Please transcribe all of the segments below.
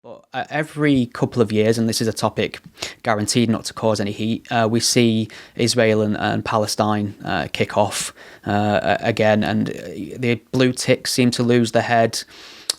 But every couple of years, and this is a topic guaranteed not to cause any heat, we see Israel and Palestine kick off again, and the blue ticks seem to lose their head.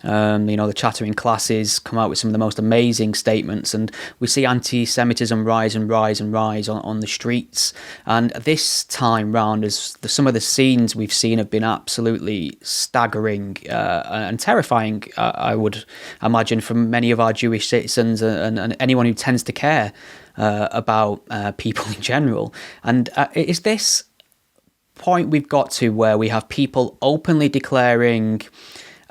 The chattering classes come out with some of the most amazing statements, and we see anti-Semitism rise and rise and rise on the streets. And this time round, as some of the scenes we've seen have been absolutely staggering and terrifying, I would imagine, for many of our Jewish citizens and anyone who tends to care about people in general. And is this point we've got to where we have people openly declaring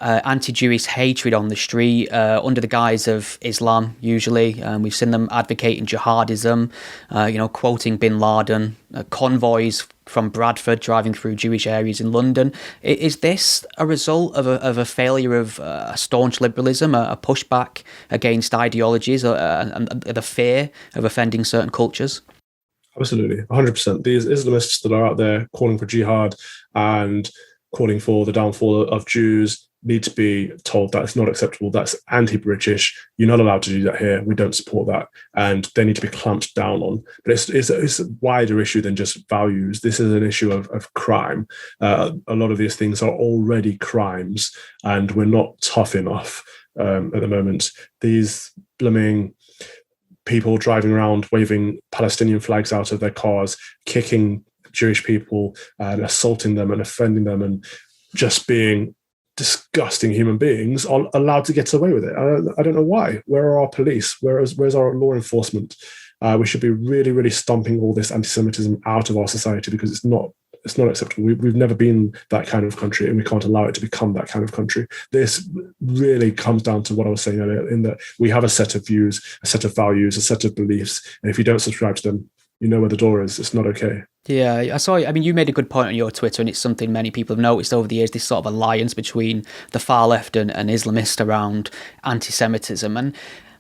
anti-Jewish hatred on the street under the guise of Islam, usually. We've seen them advocating jihadism, quoting bin Laden, convoys from Bradford driving through Jewish areas in London. Is this a result of a failure of staunch liberalism, a pushback against ideologies and the fear of offending certain cultures? Absolutely, 100%. These Islamists that are out there calling for jihad and calling for the downfall of Jews need to be told that it's not acceptable. That's anti-British. You're not allowed to do that here. We don't support that. And they need to be clamped down on. But it's a wider issue than just values. This is an issue of crime. A lot of these things are already crimes, and we're not tough enough at the moment. These blooming people driving around waving Palestinian flags out of their cars, kicking Jewish people and assaulting them and offending them and just being disgusting human beings are allowed to get away with it. I don't know why. Where are our police? Where's our law enforcement? We should be really, really stomping all this anti-Semitism out of our society, because it's not acceptable. We've never been that kind of country, and we can't allow it to become that kind of country. This really comes down to what I was saying earlier, in that we have a set of views, a set of values, a set of beliefs, and if you don't subscribe to them, you know where the door is. It's not okay. Yeah, I saw. I mean, you made a good point on your Twitter, and it's something many people have noticed over the years. This sort of alliance between the far left and Islamist around anti-Semitism, and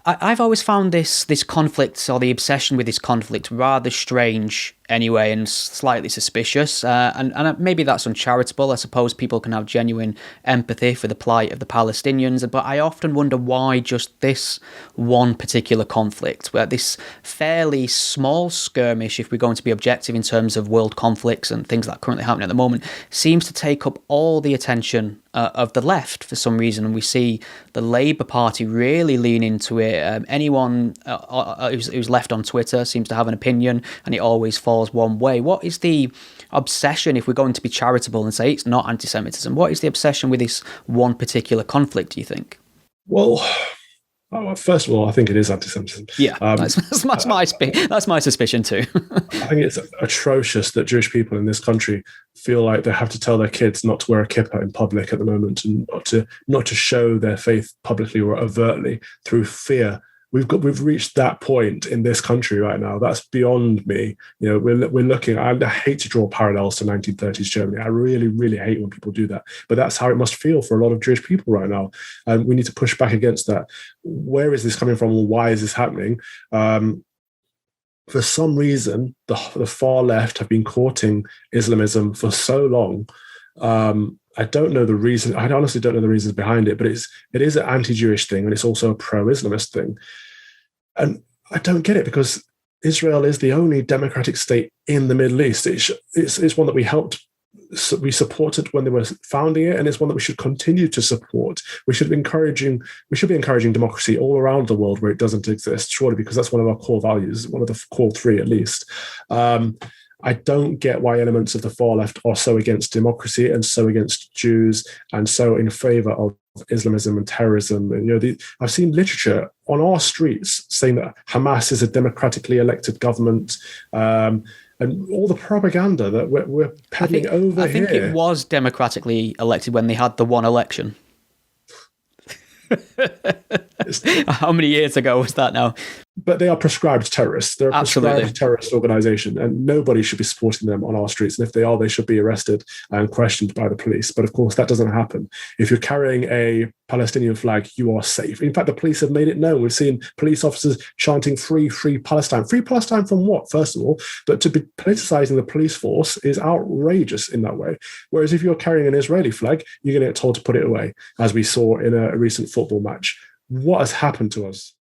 I've always found this conflict, or the obsession with this conflict, rather strange anyway, and slightly suspicious. And maybe that's uncharitable. I suppose people can have genuine empathy for the plight of the Palestinians, but I often wonder why just this one particular conflict, where this fairly small skirmish, if we're going to be objective in terms of world conflicts and things that are currently happening at the moment, seems to take up all the attention of the left for some reason. And we see the Labour Party really lean into it. Anyone who's left on Twitter seems to have an opinion, and it always falls one way. What is the obsession, if we're going to be charitable and say it's not anti-Semitism, what is the obsession with this one particular conflict, do you think? Well, first of all, I think it is anti-Semitism. Yeah, that's my suspicion too. I think it's atrocious that Jewish people in this country feel like they have to tell their kids not to wear a kippah in public at the moment, and not to show their faith publicly or overtly through fear. We've reached that point in this country right now. That's beyond me. We're looking. I hate to draw parallels to 1930s Germany. I really, really hate when people do that. But that's how it must feel for a lot of Jewish people right now. And we need to push back against that. Where is this coming from, or why is this happening? For some reason, the far left have been courting Islamism for so long. I don't know the reason. I honestly don't know the reasons behind it, but it is an anti-Jewish thing, and it's also a pro-Islamist thing. And I don't get it, because Israel is the only democratic state in the Middle East. It's one that we supported when they were founding it, and it's one that we should continue to support. We should be encouraging democracy all around the world where it doesn't exist, surely, because that's one of our core values, one of the core three at least. I don't get why elements of the far left are so against democracy and so against Jews and so in favor of Islamism and terrorism. And I've seen literature on our streets saying that Hamas is a democratically elected government, and all the propaganda that we're peddling over here. I think it was democratically elected when they had the one election. How many years ago was that now? But they are prescribed terrorists. They're a Absolutely. prescribed terrorist organization, and nobody should be supporting them on our streets. And if they are, they should be arrested and questioned by the police. But of course, that doesn't happen. If you're carrying a Palestinian flag, you are safe. In fact, the police have made it known. We've seen police officers chanting free Palestine. Free Palestine from what, first of all? But to be politicizing the police force is outrageous in that way. Whereas if you're carrying an Israeli flag, you're going to get told to put it away, as we saw in a recent football match. what has happened to us?